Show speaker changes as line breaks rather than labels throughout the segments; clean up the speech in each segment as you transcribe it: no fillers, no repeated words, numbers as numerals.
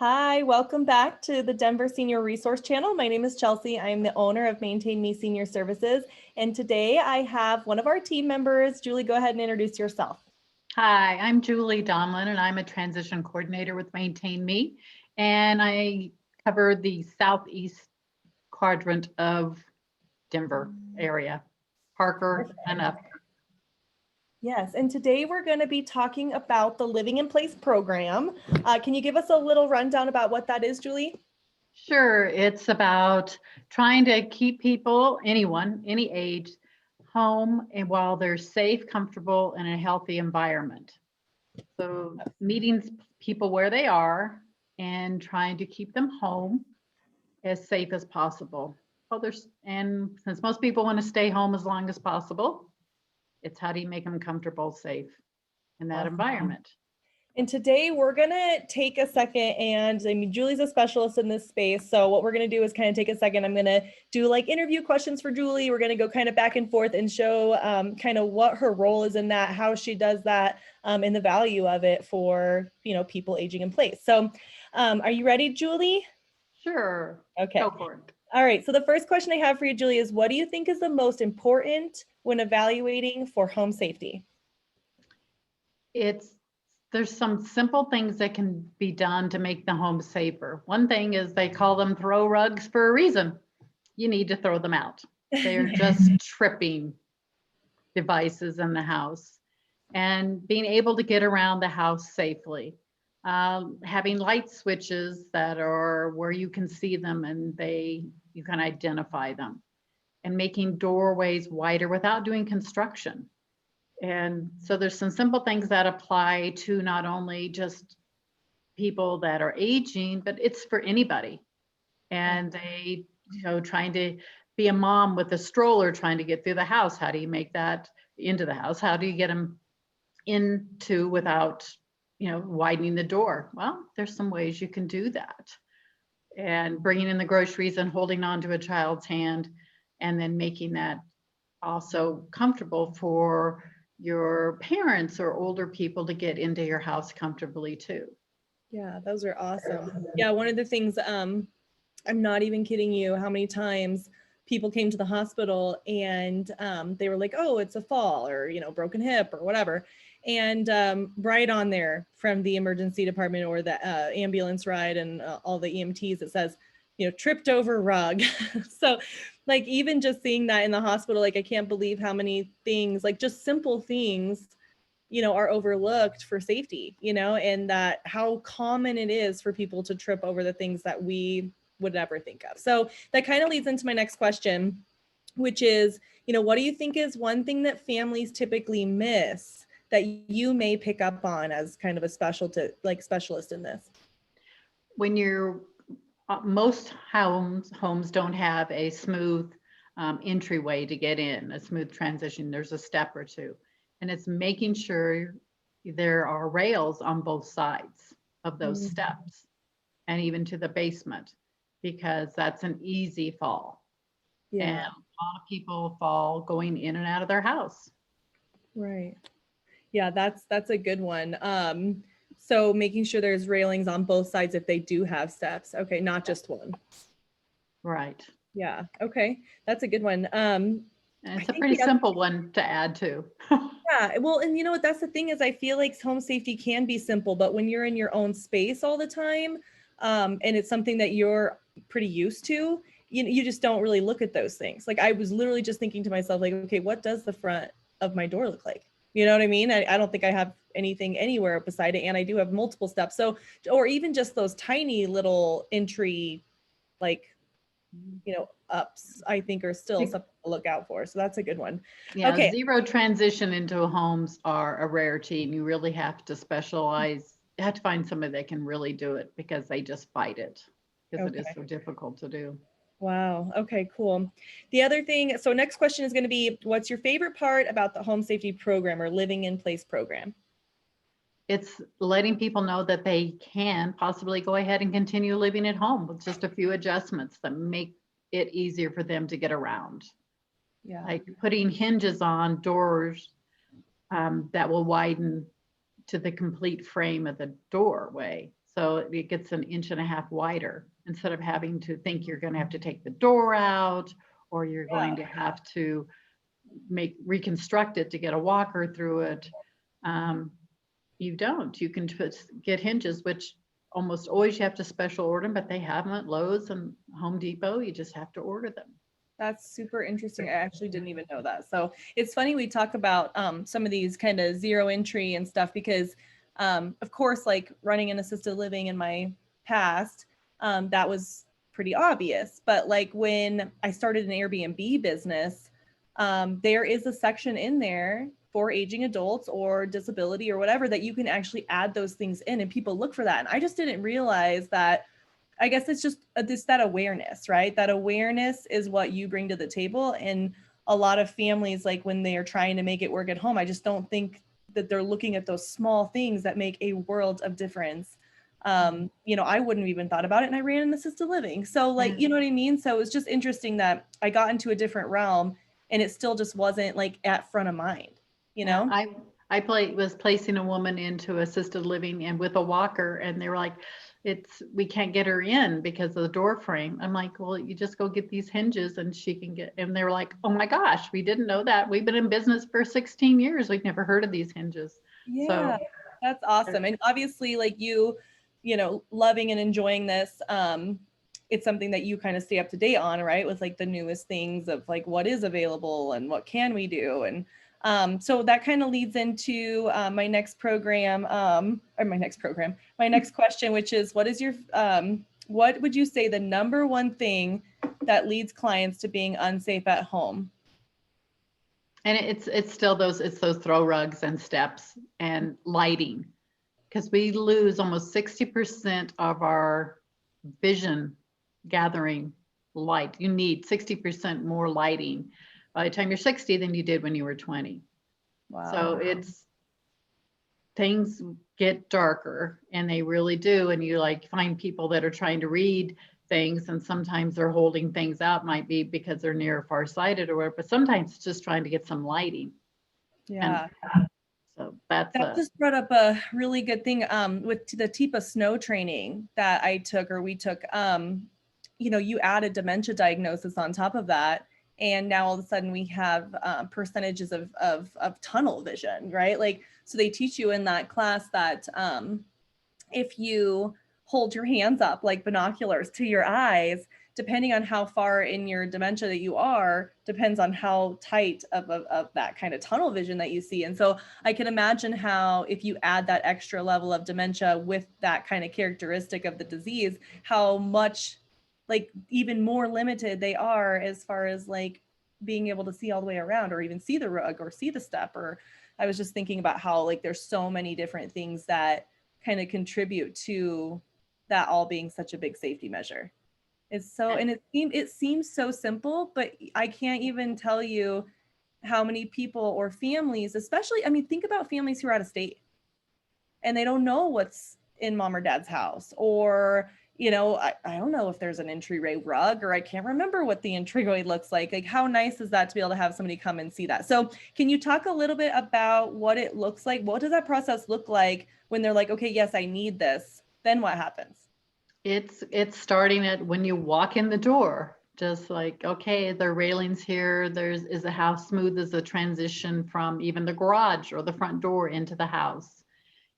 Hi, welcome back to the Denver Senior Resource Channel. My name is Chelsea. I am the owner of Maintain Me Senior Services. And today I have one of our team members. Julie, go ahead and introduce yourself.
Hi, I'm Julie Donlin, and I'm a transition coordinator with Maintain Me, and I cover the southeast quadrant of Denver area, Parker and up.
Yes, and today we're going to be talking about the Living in Place program. Can you give us a little rundown about what that is, Julie?
Sure, it's about trying to keep people, anyone, any age, home and while they're safe, comfortable, and in a healthy environment. So meeting people where they are and trying to keep them home as safe as possible. And since most people want to stay home as long as possible, it's how do you make them comfortable, safe in that environment.
And today we're going to take a second and Julie's a specialist in this space. So what we're going to do is kind of take a second. I'm going to do like interview questions for Julie. We're going to go kind of back and forth and show kind of what her role is in that, how she does that, and the value of it for, people aging in place. So are you ready, Julie?
Sure.
Okay.
Go for it.
All right. So the first question I have for you, Julie, is what do you think is the most important when evaluating for home safety?
There's some simple things that can be done to make the home safer. One thing is they call them throw rugs for a reason. You need to throw them out. They're just tripping devices in the house. And being able to get around the house safely. Having light switches that are where you can see them and you can identify them. And making doorways wider without doing construction. And so there's some simple things that apply to not only just people that are aging, but it's for anybody. And they, trying to be a mom with a stroller trying to get through the house. How do you make that into the house? How do you get them into without, widening the door? Well, there's some ways you can do that. And bringing in the groceries and holding on to a child's hand and then making that also comfortable for your parents or older people to get into your house comfortably too.
Yeah, those are awesome. Yeah, one of the things, I'm not even kidding you, how many times people came to the hospital and they were like, oh, it's a fall or, broken hip or whatever. And right on there from the emergency department or the ambulance ride and all the EMTs, it says, tripped over rug. So like even just seeing that in the hospital, like I can't believe how many things, like just simple things, are overlooked for safety, and that how common it is for people to trip over the things that we would never think of. So that kind of leads into my next question, which is, what do you think is one thing that families typically miss that you may pick up on as kind of a specialist in this?
When most homes don't have a smooth entryway to get in, a smooth transition. There's a step or two. And it's making sure there are rails on both sides of those steps and even to the basement, because that's an easy fall. Yeah. And a lot of people fall going in and out of their house.
Right. Yeah, that's a good one. So making sure there's railings on both sides if they do have steps. Okay, not just one.
Right.
Yeah. Okay, that's a good one.
And it's a pretty simple one to add to.
Yeah. Well, and you know what? That's the thing is I feel like home safety can be simple, but when you're in your own space all the time, and it's something that you're pretty used to, you just don't really look at those things. Like I was literally just thinking to myself, like, okay, what does the front of my door look like? You know what I mean? I don't think I have anything anywhere beside it. And I do have multiple steps. So, or even just those tiny little entry, like, ups, I think are still something to look out for. So that's a good one.
Yeah,
okay.
Zero transition into homes are a rarity and you really have to specialize. You have to find somebody that can really do it because they just fight it because it is so difficult to do.
Wow. Okay, cool. The other thing, so next question is going to be, what's your favorite part about the home safety program or living in place program?
It's letting people know that they can possibly go ahead and continue living at home with just a few adjustments that make it easier for them to get around. Yeah. Like putting hinges on doors that will widen to the complete frame of the doorway So it gets an inch and a half wider instead of having to think you're going to have to take the door out or you're going to have to reconstruct it to get a walker through it. You don't. You can just get hinges, which almost always you have to special order them, but they have them at Lowe's and Home Depot. You just have to order them.
That's super interesting. I actually didn't even know that. So it's funny we talk about some of these kind of zero entry and stuff because, of course, like running an assisted living in my past, that was pretty obvious. But like when I started an Airbnb business, there is a section in there for aging adults or disability or whatever that you can actually add those things in, and people look for that. And I just didn't realize that. I guess it's just that awareness, right? That awareness is what you bring to the table. And a lot of families, like when they are trying to make it work at home, I just don't think that they're looking at those small things that make a world of difference. You know, I wouldn't have even thought about it, and I ran an assisted living. So like, you know what I mean? So it's just interesting that I got into a different realm and it still just wasn't like at front of mind, you know?
Was placing a woman into assisted living and with a walker, and they were like, we can't get her in because of the door frame. I'm like, well, you just go get these hinges and she can get, and they were like, oh my gosh, we didn't know that. We've been in business for 16 years. We've never heard of these hinges.
Yeah, that's awesome. And obviously like you know, loving and enjoying this, it's something that you kind of stay up to date on, right? With like the newest things of like what is available and what can we do. And so that kind of leads into my next question, which is what would you say the number one thing that leads clients to being unsafe at home?
And it's still those throw rugs and steps and lighting, because we lose almost 60% of our vision gathering light. You need 60% more lighting by the time you're 60 than you did when you were 20. Wow. So things get darker, and they really do. And you like find people that are trying to read things, and sometimes they're holding things out, might be because they're near farsighted or whatever, but sometimes it's just trying to get some lighting.
Yeah.
And so that
just brought up a really good thing with the TIPA snow training that we took. You know, you added dementia diagnosis on top of that. And now all of a sudden we have percentages of tunnel vision, right? Like, so they teach you in that class that if you hold your hands up like binoculars to your eyes, depending on how far in your dementia that you are, depends on how tight of that kind of tunnel vision that you see. And so I can imagine how if you add that extra level of dementia with that kind of characteristic of the disease, how much like even more limited they are as far as like being able to see all the way around or even see the rug or see the step. Or I was just thinking about how like there's so many different things that kind of contribute to that all being such a big safety measure. It's so, and it seems so simple, but I can't even tell you how many people or families, especially, I mean, think about families who are out of state and they don't know what's in mom or dad's house, or, you know, I don't know if there's an entryway rug, or I can't remember what the entryway looks like. Like, how nice is that to be able to have somebody come and see that? So can you talk a little bit about what it looks like? What does that process look like when they're like, okay, yes, I need this? Then what happens?
It's starting at when you walk in the door, just like, okay, there are railings here. How smooth is the transition from even the garage or the front door into the house?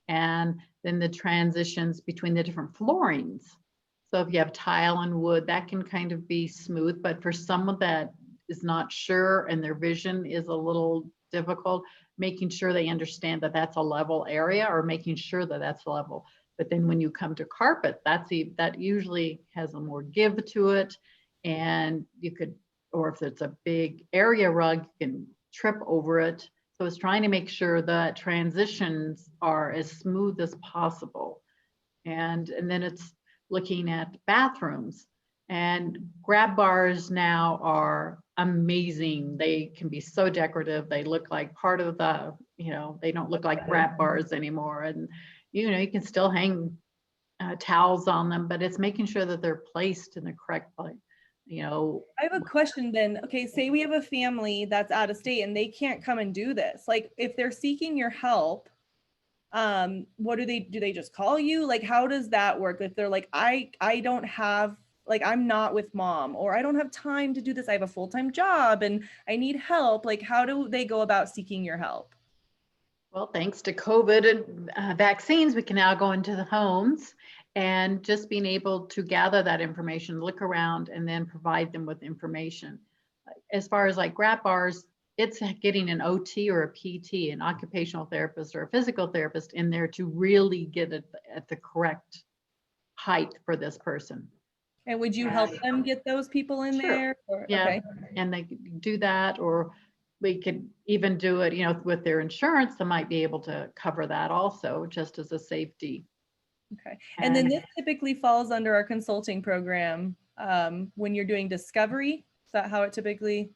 And then the transitions between the different floorings. So if you have tile and wood, that can kind of be smooth, but for someone that is not sure and their vision is a little difficult, making sure they understand that that's a level area, or making sure that that's level. But then when you come to carpet, that usually has a more give to it. And you could, or if it's a big area rug, you can trip over it. So it's trying to make sure that transitions are as smooth as possible. And then it's looking at bathrooms, and grab bars now are amazing. They can be so decorative. They look like part of the, they don't look like grab bars anymore. And you can still hang towels on them, but it's making sure that they're placed in the correct place.
I have a question then. Okay, say we have a family that's out of state and they can't come and do this. Like, if they're seeking your help, what do they just call you? Like, how does that work? If they're like, I don't have, like, I'm not with mom, or I don't have time to do this, I have a full-time job and I need help, like, how do they go about seeking your help?
Well, thanks to COVID and vaccines, we can now go into the homes, and just being able to gather that information, look around, and then provide them with information. As far as like grab bars, it's getting an OT or a PT, an occupational therapist or a physical therapist in there to really get it at the correct height for this person.
And would you help them get those people in
Sure.
there? Or,
Yeah,
okay.
and they do that, or we could even do it, with their insurance, they might be able to cover that also, just as a safety.
Okay. And then this typically falls under our consulting program when you're doing discovery. Is that how it typically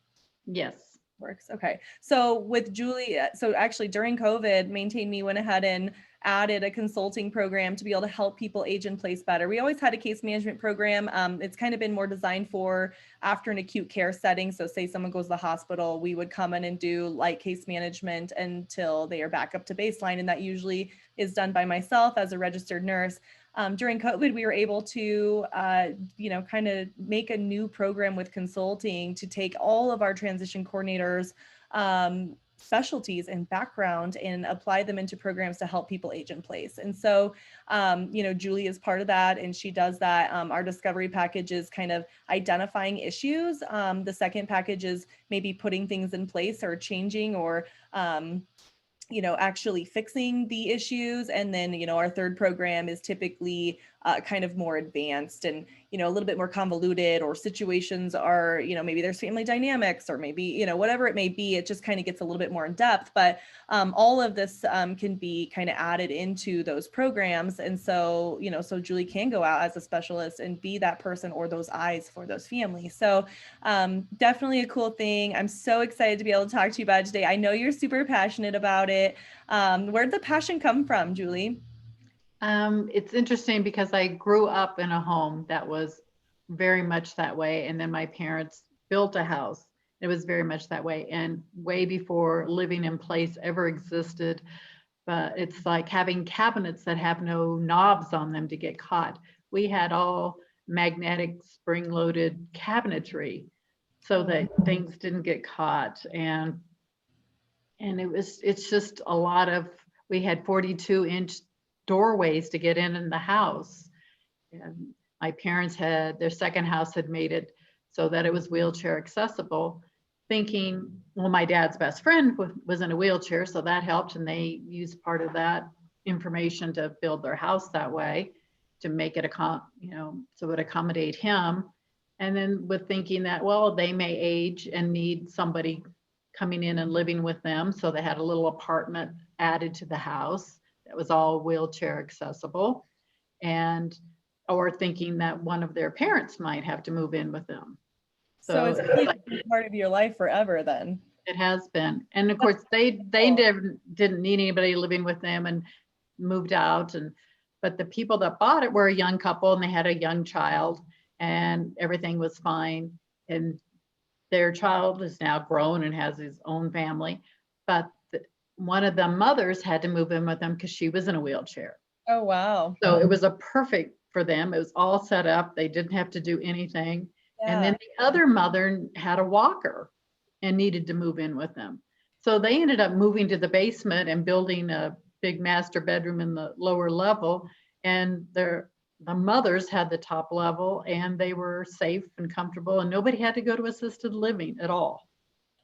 Yes.
works? Okay. So with Julie, so actually during COVID, Maintain Me went ahead and added a consulting program to be able to help people age in place better. We always had a case management program. It's kind of been more designed for after an acute care setting. So say someone goes to the hospital, we would come in and do light case management until they are back up to baseline. And that usually is done by myself as a registered nurse. During COVID, we were able to, kind of make a new program with consulting to take all of our transition coordinators' specialties and background and apply them into programs to help people age in place. And so, Julie is part of that, and she does that. Our discovery package is kind of identifying issues. The second package is maybe putting things in place or changing or actually fixing the issues. And then, our third program is typically kind of more advanced and, a little bit more convoluted, or situations are, maybe there's family dynamics, or maybe, whatever it may be, it just kind of gets a little bit more in depth. But all of this can be kind of added into those programs. And so, so Julie can go out as a specialist and be that person or those eyes for those families. So definitely a cool thing. I'm so excited to be able to talk to you about it today. I know you're super passionate about it. Where'd the passion come from, Julie?
It's interesting because I grew up in a home that was very much that way. And then my parents built a house. It was very much that way. And way before living in place ever existed, but it's like having cabinets that have no knobs on them to get caught. We had all magnetic spring-loaded cabinetry so that things didn't get caught. And it's just a lot of, we had 42-inch doorways to get in the house. And my parents had, their second house had made it so that it was wheelchair accessible, thinking, well, my dad's best friend was in a wheelchair, so that helped. And they used part of that information to build their house that way, to make it, so it accommodate him. And then with thinking that, well, they may age and need somebody coming in and living with them. So they had a little apartment added to the house that was all wheelchair accessible, or thinking that one of their parents might have to move in with them.
So it's really been part of your life forever then.
It has been. And of course they didn't need anybody living with them and moved out. But the people that bought it were a young couple, and they had a young child, and everything was fine. And their child is now grown and has his own family. But one of the mothers had to move in with them because she was in a wheelchair.
Oh, wow.
So it was a perfect for them. It was all set up. They didn't have to do anything. Yeah. And then the other mother had a walker and needed to move in with them. So they ended up moving to the basement and building a big master bedroom in the lower level. And the mothers had the top level, and they were safe and comfortable, and nobody had to go to assisted living at all.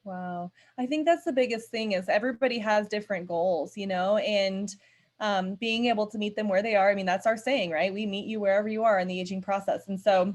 Wow. I think that's the biggest thing, is everybody has different goals, and being able to meet them where they are. I mean, that's our saying, right? We meet you wherever you are in the aging process. And so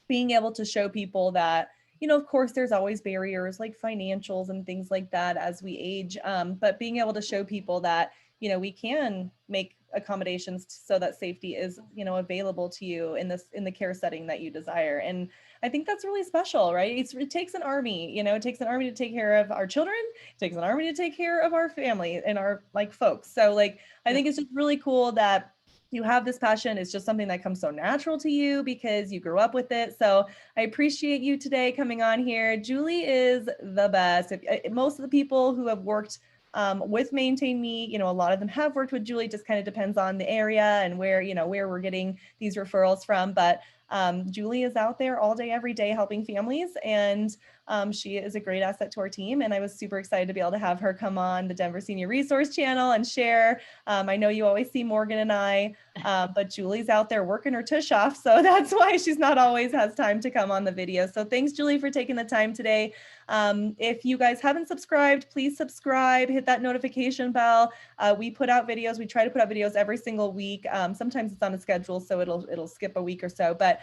being able to show people that, of course, there's always barriers like financials and things like that as we age. But being able to show people that, we can make accommodations so that safety is, available to you in the care setting that you desire. And I think that's really special, right? It takes an army, it takes an army to take care of our children. It takes an army to take care of our family and our folks. So I think it's just really cool that you have this passion. It's just something that comes so natural to you because you grew up with it. So I appreciate you today coming on here. Julie is the best. Most of the people who have worked With Maintain Me, a lot of them have worked with Julie, just kind of depends on the area and where we're getting these referrals from. But Julie is out there all day, every day helping families, and she is a great asset to our team. And I was super excited to be able to have her come on the Denver Senior Resource Channel and share. I know you always see Morgan and I, but Julie's out there working her tush off. So that's why she's not always has time to come on the video. So thanks, Julie, for taking the time today. If you guys haven't subscribed, please subscribe, hit that notification bell. We put out videos. We try to put out videos every single week. Sometimes it's on a schedule, so it'll skip a week or so, but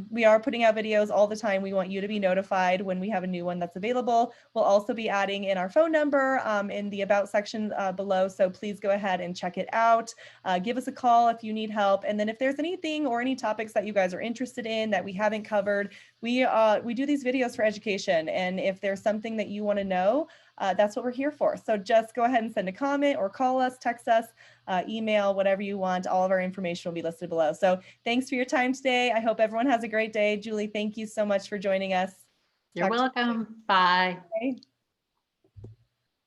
we are putting out videos all the time. We want you to be notified when we have a new one that's available. We'll also be adding in our phone number in the about section below. So please go ahead and check it out. Give us a call if you need help. And then if there's anything or any topics that you guys are interested in that we haven't covered, we do these videos for education. And if there's something that you want to know, that's what we're here for. So just go ahead and send a comment or call us, text us, email, whatever you want. All of our information will be listed below. So thanks for your time today. I hope everyone has a great day. Julie, thank you so much for joining us.
You're welcome. Bye.
Okay.